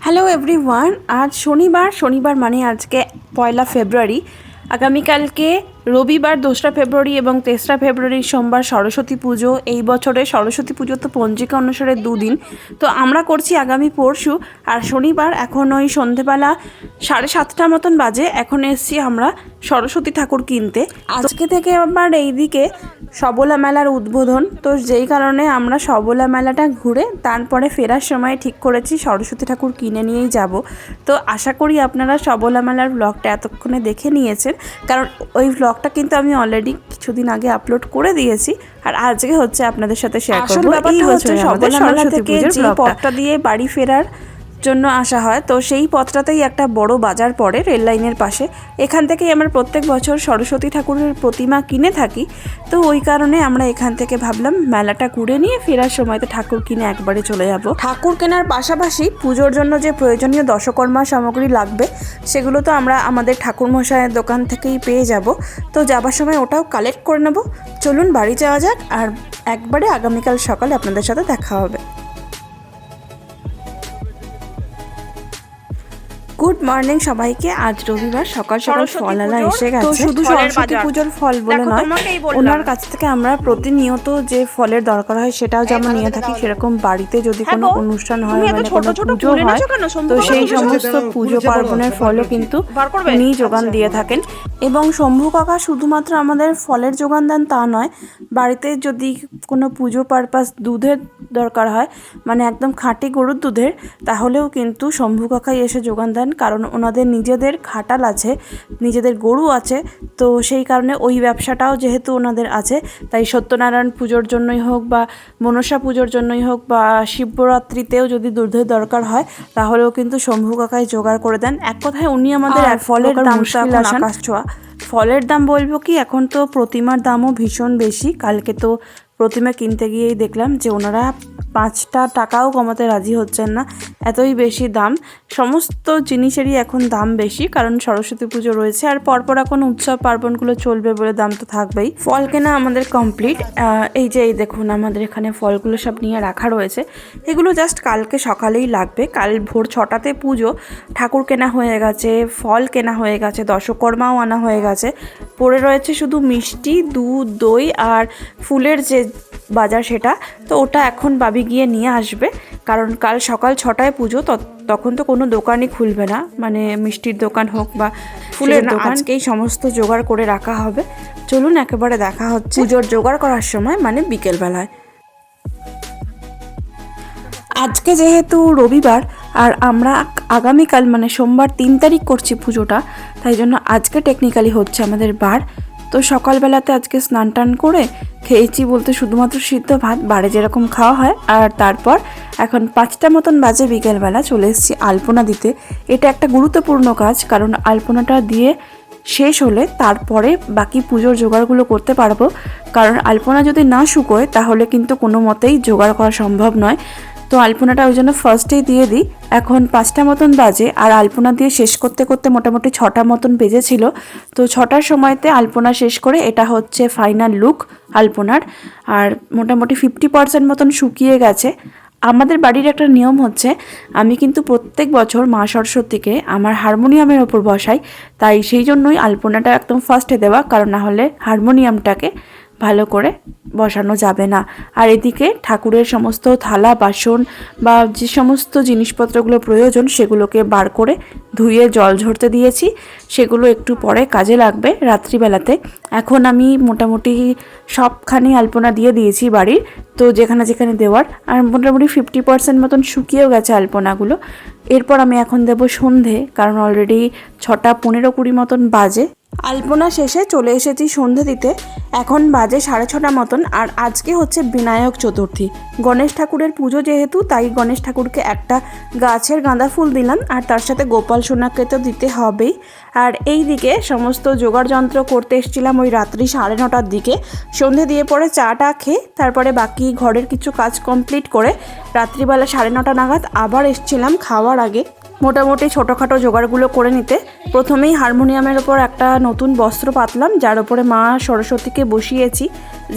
Hello everyone, আজ শনিবার মানে আজকে 1 ফেব্রুয়ারি। আগামীকালকে রবিবার 2 ফেব্রুয়ারি এবং 3 ফেব্রুয়ারি সোমবার সরস্বতী পুজো। এই বছরে সরস্বতী পুজো তো পঞ্জিকা অনুসারে 2 দিন, তো আমরা করছি আগামী পরশু। আর শনিবার এখন ওই সন্ধেবেলা 7:30 মতন বাজে, এখন এসছি আমরা সরস্বতী ঠাকুর কিনতে। আজকে থেকে আবার এইদিকে সবলা মেলার উদ্বোধন, তো যেই কারণে আমরা সবলা মেলাটা ঘুরে তারপরে ফেরার সময় ঠিক করেছি সরস্বতী ঠাকুর কিনে নিয়েই যাব। তো আশা করি আপনারা সবলা মেলার ব্লগটা এতক্ষণে দেখে নিয়েছেন, কারণ ওই ব্লগটা কিন্তু আমি অলরেডি কিছুদিন আগে আপলোড করে দিয়েছি। আর আজকে হচ্ছে আপনাদের সাথে শেয়ার করব এই হচ্ছে সবলা মেলা থেকে যে পথটা দিয়ে বাড়ি ফেরার জন্য আসা হয়, তো সেই পথটাতেই একটা বড় বাজার পড়ে রেল লাইনের পাশে। এখান থেকেই আমরা প্রত্যেক বছর সরস্বতী ঠাকুরের প্রতিমা কিনে থাকি, তো ওই কারণে আমরা এখান থেকে ভাবলাম মেলাটা ঘুরে নিয়ে ফেরার সময়তে ঠাকুর কিনে একবারে চলে যাব। ঠাকুর কেনার পাশাপাশি পুজোর জন্য যে প্রয়োজনীয় দশকর্মা সামগ্রী লাগবে সেগুলো তো আমরা আমাদের ঠাকুরমশাইয়ের দোকান থেকেই পেয়ে যাব, তো যাবার সময় ওটাও কালেক্ট করে নেব। চলুন বাড়ি যাওয়া যাক, আর একবারে আগামীকাল সকালে আপনাদের সাথে দেখা হবে। গুড মর্নিং সবাইকে। আজ রবিবার সকাল সকাল ফলওয়ালা এসে গেছে। শুধু সরস্বতী পুজোর ফল বলে নয়, ওনার কাছ থেকে আমরা প্রতিনিয়ত যে ফলের দরকার হয় সেটাও যেমন নিয়ে থাকি, সেরকম বাড়িতে যদি কোনো অনুষ্ঠান হয় মানে কোনো পুজো হয়, তো সেই সমস্ত পুজো পার্বণের ফলও কিন্তু উনি যোগান দিয়ে থাকেন। এবং শম্ভু কাকা শুধুমাত্র আমাদের ফলের যোগান দেন তা নয়, বাড়িতে যদি কোনো পুজো পারপাস দুধের দরকার হয় মানে একদম খাঁটি গরুর দুধের, তাহলেও কিন্তু শম্ভু কাকাই এসে যোগান দেন, কারণ ওনাদের নিজেদের খাটাল আছে, নিজেদের গরু আছে। তো সেই কারণে ওই ব্যবসাটাও যেহেতু ওনাদের আছে, তাই সত্যনারায়ণ পুজোর জন্যই হোক বা মনসা পুজোর জন্যই হোক বা শিবরাত্রিতেও যদি দুধের দরকার হয় তাহলেও কিন্তু শম্ভু কাকাই জোগাড় করে দেন। এক কথায় উনি আমাদের ফলের দাম আকাশ ছোঁয়া। ফলের দাম বলবো কি, এখন তো প্রতিমার দামও ভীষণ বেশি। কালকে তো প্রতিমা কিনতে গিয়েই দেখলাম যে ওনারা 5টা টাকাও কমাতে রাজি হচ্ছেন না, এতই বেশি দাম। সমস্ত জিনিসেরই এখন দাম বেশি, কারণ সরস্বতী পুজো রয়েছে আর পরপর এখন উৎসব পার্বণগুলো চলবে বলে দাম তো থাকবেই। ফল কেনা আমাদের কমপ্লিট। এই যে এই দেখুন আমাদের এখানে ফলগুলো সব নিয়ে রাখা রয়েছে, এগুলো জাস্ট কালকে সকালেই লাগবে। কাল ভোর 6টাতে পুজো, ঠাকুর কেনা হয়ে গেছে, ফল কেনা হয়ে গেছে, দশকর্মাও আনা হয়ে গেছে। পড়ে রয়েছে শুধু মিষ্টি, দুধ, দই আর ফুলের যে বাজার সেটা, তো ওটা এখন বাবি গিয়ে নিয়ে আসবে, কারণ কাল সকাল 6টায় পুজো, তখন তো কোনো দোকানই খুলবে না, মানে মিষ্টির দোকান হোক বা ফুলের দোকান, আজকেই সমস্ত জোগাড় করে রাখা হবে। চলুন একেবারে দেখা হচ্ছে পুজোর জোগাড় করার সময়, মানে বিকেলবেলায়। আজকে যেহেতু রবিবার আর আমরা আগামীকাল মানে সোমবার 3 তারিখ করছি পুজোটা, তাই জন্য আজকে টেকনিক্যালি হচ্ছে আমাদের বার। তো সকালবেলাতে আজকে স্নান টান করে খেয়েছি বলতে শুধুমাত্র সিদ্ধ ভাত, বাড়ি যেরকম খাওয়া হয়। আর তারপর এখন 5টা মতন বাজে, বিকেলবেলা চলে এসেছি আলপনা দিতে। এটা একটা গুরুত্বপূর্ণ কাজ, কারণ আলপনাটা দিয়ে শেষ হলে তারপরে বাকি পুজোর জোগাড়গুলো করতে পারবো, কারণ আলপনা যদি না শুকোয় তাহলে কিন্তু কোনো মতেই জোগাড় করা সম্ভব নয়। তো আলপনাটা ওই জন্য ফার্স্টেই দিয়ে দিই। এখন 5টা মতন বাজে, আর আলপনা দিয়ে শেষ করতে করতে মোটামুটি 6টা মতন বেজেছিল। তো 6টার সময়তে আলপনা শেষ করে এটা হচ্ছে ফাইনাল লুক আলপনার। আর মোটামুটি 50% মতন শুকিয়ে গেছে। আমাদের বাড়ির একটা নিয়ম হচ্ছে, আমি কিন্তু প্রত্যেক বছর মা সরস্বতীকে আমার হারমোনিয়ামের ওপর বসাই, তাই সেই জন্যই আলপনাটা একদম ফার্স্টে দেওয়া, কারণ না হলে হারমোনিয়ামটাকে ভালো করে বসানো যাবে না। আর এদিকে ঠাকুরের সমস্ত থালা বাসন বা যে সমস্ত জিনিসপত্রগুলো প্রয়োজন সেগুলোকে বার করে ধুয়ে জল ঝরতে দিয়েছি, সেগুলো একটু পরে কাজে লাগবে রাত্রিবেলাতে। এখন আমি মোটামুটি সবখানি আলপনা দিয়ে দিয়েছি বাড়ির, তো যেখানে যেখানে দেওয়ার, আর মোটামুটি 50% মতন শুকিয়েও গেছে আলপনাগুলো। এরপর আমি এখন দেবো সন্ধে, কারণ অলরেডি 6টা 15-20 মতন বাজে। আলপনা শেষে চলে এসেছি সন্ধে দিতে, এখন বাজে 6:30 মতন। আর আজকে হচ্ছে বিনায়ক চতুর্থী, গণেশ ঠাকুরের পুজো যেহেতু, তাই গণেশ ঠাকুরকে একটা গাছের গাঁদা ফুল দিলাম, আর তার সাথে গোপাল সোনাকে তো দিতে হবেই। আর এই দিকে সমস্ত জোগাড় যন্ত্র করতে এসেছিলাম ওই রাত্রি 9:30টার দিকে। সন্ধে দিয়ে পরে চাটা খেয়ে তারপরে বাকি ঘরের কিছু কাজ কমপ্লিট করে রাত্রিবেলা 9:30 নাগাদ আবার এসেছিলাম খাওয়ার আগে মোটামুটি ছোটোখাটো জোগাড়গুলো করে নিতে। প্রথমেই হারমোনিয়ামের ওপর একটা নতুন বস্ত্র পাতলাম, যার ওপরে মা সরস্বতীকে বসিয়েছি।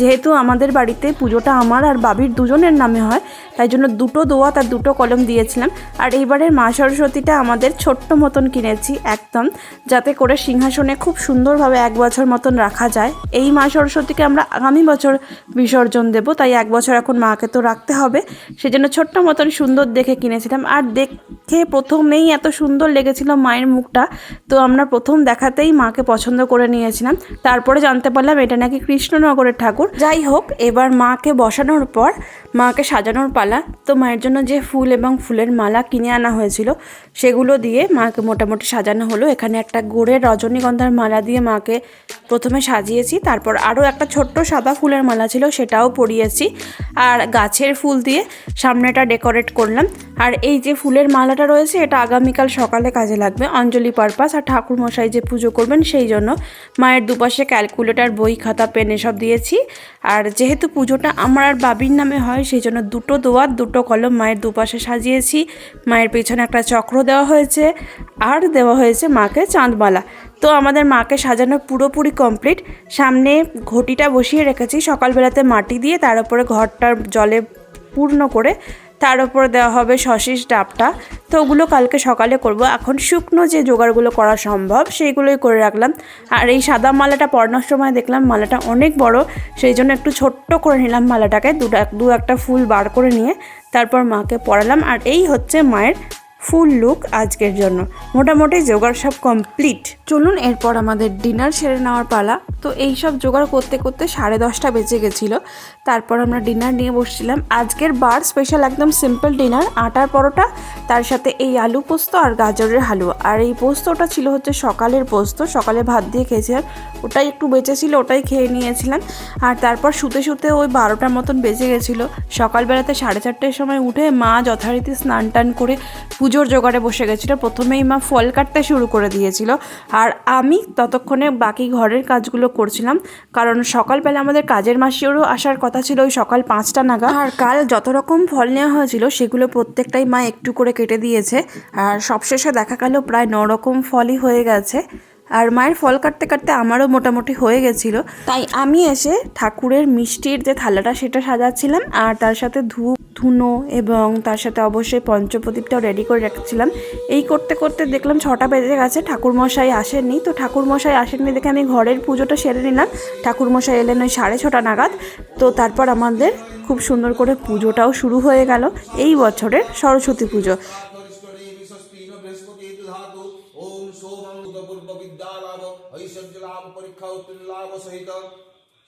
যেহেতু আমাদের বাড়িতে পুজোটা আমার আর বাবির দুজনের নামে হয়, তাই জন্য দুটো দোয়াত আর দুটো কলম দিয়েছিলাম। আর এইবারের মা সরস্বতীটা আমাদের ছোট্ট মতন কিনেছি একদম, যাতে করে সিংহাসনে খুব সুন্দরভাবে 1 বছর মতন রাখা যায়। এই মা সরস্বতীকে আমরা আগামী বছর বিসর্জন দেব, তাই 1 বছর এখন মাকে তো রাখতে হবে, সেজন্য ছোট্ট মতন সুন্দর দেখে কিনেছিলাম। আর দেখে প্রথমেই এত সুন্দর লেগেছিল মায়ের মুখটা, তো আমরা প্রথম দেখাতেই মাকে পছন্দ করে নিয়েছিলাম। তারপরে জানতে পারলাম এটা নাকি কৃষ্ণনগরের ঠাকুর। যাই হোক, এবার মাকে বসানোর পর মাকে সাজানোর পালা। তো মায়ের জন্য যে ফুল এবং ফুলের মালা কিনে আনা হয়েছিল সেগুলো দিয়ে মাকে মোটামুটি সাজানো হলো। এখানে একটা গোড়ের রজনীগন্ধার মালা দিয়ে মাকে প্রথমে সাজিয়েছি, তারপর আরও একটা ছোট্ট সাদা ফুলের মালা ছিল সেটাও পরিয়েছি, আর গাছের ফুল দিয়ে সামনেটা ডেকোরেট করলাম। আর এই যে ফুলের মালাটা রয়েছে এটা আগামীকাল সকালে কাজে লাগবে, অঞ্জলি পারপাস আর ঠাকুর মশাই যে পুজো করবেন সেই জন্য। মায়ের দুপাশে ক্যালকুলেটর, বই, খাতা, পেন এসব দিয়েছি। আর যেহেতু পুজোটা আমার আর বাবির নামে হয় সেই জন্য দুটো দোয়াত দুটো কলম মায়ের দুপাশে সাজিয়েছি। মায়ের পেছনে একটা চক্র দেওয়া হয়েছে আর দেওয়া হয়েছে মাকে চাঁদমালা। তো আমাদের মাকে সাজানো পুরোপুরি কমপ্লিট। সামনে ঘটিটা বসিয়ে রেখেছি সকালবেলাতে মাটি দিয়ে, তার উপরে ঘরটার জলে পূর্ণ করে তার উপরে দেওয়া হবে সশিস ডাবটা। তো ওগুলো কালকে সকালে করব। এখন শুকনো যে জোগাড়গুলো করা সম্ভব সেইগুলোই করে রাখলাম। আর এই সাদা মালাটা পরানোর সময় দেখলাম মালাটা অনেক বড়, সেই জন্য একটু ছোট্ট করে নিলাম মালাটাকে, দু একটা ফুল বার করে নিয়ে তারপর মাকে পরালাম। আর এই হচ্ছে মায়ের ফুল লুক আজকের জন্য। মোটামুটি জোগাড় সব কমপ্লিট। চলুন এরপর আমাদের ডিনার সেরে নেওয়ার পালা। তো এই সব জোগাড় করতে করতে 10:30 বেজে গেছিলো। তারপর আমরা ডিনার নিয়ে বসছিলাম। আজকের বার স্পেশাল একদম সিম্পল ডিনার, আটার পরোটা, তার সাথে এই আলু পোস্ত আর গাজরের হালুয়া। আর এই পোস্তটা ছিল হচ্ছে সকালের পোস্ত, সকালে ভাত দিয়ে খেয়েছিলাম, ওটাই একটু বেঁচেছিল, ওটাই খেয়ে নিয়েছিলাম। আর তারপর শুতে শুতে ওই 12টার মতন বেজে গেছিলো। সকালবেলাতে 4:30টার সময় উঠে মা যথারীতি স্নান টান করে পুজোর জোগাড়ে বসে গেছিলো। প্রথমেই মা ফল কাটতে শুরু করে দিয়েছিল, আর আমি ততক্ষণে বাকি ঘরের কাজগুলো করছিলাম, কারণ সকালবেলা আমাদের কাজের মাসিরও আসার কথা ছিল ওই সকাল 5টা নাগাদ। আর কাল যত রকম ফল নেওয়া হয়েছিল সেগুলো প্রত্যেকটাই মা একটু করে কেটে দিয়েছে, আর সবশেষে দেখা গেল প্রায় 9 রকম ফলই হয়ে গেছে। আর মায়ের ফল কাটতে কাটতে আমারও মোটামুটি হয়ে গেছিলো, তাই আমি এসে ঠাকুরের মিষ্টির যে থালাটা সেটা সাজাচ্ছিলাম, আর তার সাথে ধূপ ধুনো এবং তার সাথে অবশ্যই পঞ্চপ্রদীপটাও রেডি করে রাখছিলাম। এই করতে করতে দেখলাম 6টা বেজে গেছে, ঠাকুরমশাই আসেননি। তো ঠাকুরমশাই আসেননি দেখে আমি ঘরের পুজোটা সেরে নিলাম। ঠাকুরমশাই এলেন ওই 6:30 নাগাদ। তো তারপর আমাদের খুব সুন্দর করে পুজোটাও শুরু হয়ে গেল, এই বছরের সরস্বতী পুজো।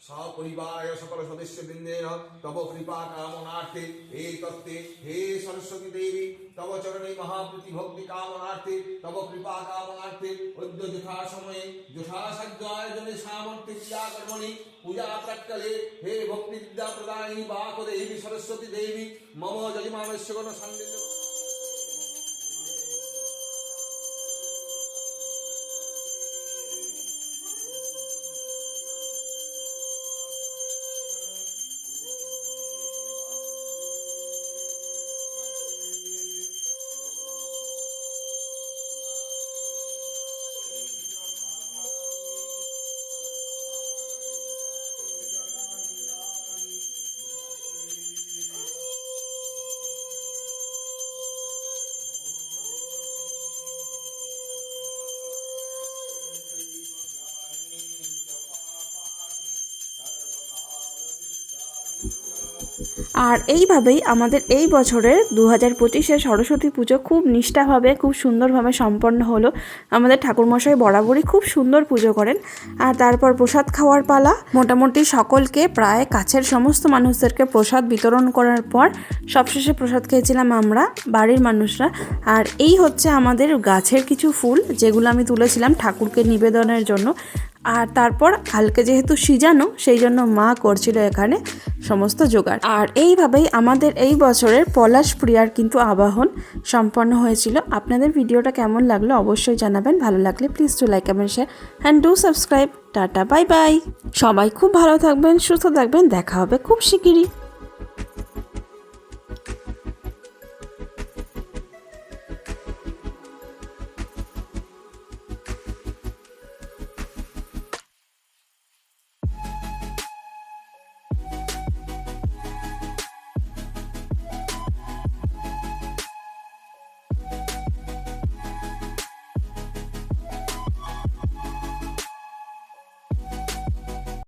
सपरिवार सकल सदस्य वृंदेन तव कृपा कामनार्थे एकत्ते हे सरस्वती देवी तव चरणे महाप्रति भक्ति कामनार्थे तव कृपा कामनार्थे उद्य यथा समय यथासाध्य आयोजने सामर्थ्य क्रिया कर्मणि पूजा प्राक्कले हे भक्ति विद्या प्रदायिनी वाक्देवी सरस्वती देवी मम जयमानस्य गण संदिग्ध। আর এইভাবেই আমাদের এই বছরের 2025-এর সরস্বতী পুজো খুব নিষ্ঠাভাবে খুব সুন্দরভাবে সম্পন্ন হলো। আমাদের ঠাকুরমশাই বরাবরই খুব সুন্দর পুজো করেন। আর তারপর প্রসাদ খাওয়ার পালা। মোটামুটি সকলকে, প্রায় কাছের সমস্ত মানুষদেরকে প্রসাদ বিতরণ করার পর সবশেষে প্রসাদ খেয়েছিলাম আমরা বাড়ির মানুষরা। আর এই হচ্ছে আমাদের গাছের কিছু ফুল যেগুলো আমি তুলেছিলাম ঠাকুরকে নিবেদনের জন্য। আর তারপর কালকে যেহেতু সিজানো সেই জন্য মা করছিল এখানে সমস্ত জোগাড়। আর এইভাবেই আমাদের এই বছরের পলাশ প্রিয়ার কিন্তু আবাহন সম্পন্ন হয়েছিল। আপনাদের ভিডিওটা কেমন লাগলো অবশ্যই জানাবেন। ভালো লাগলে please to like comment share and do subscribe. Tata, bye bye. সবাই খুব ভালো থাকবেন, সুস্থ থাকবেন, দেখা হবে খুব শিগগিরই।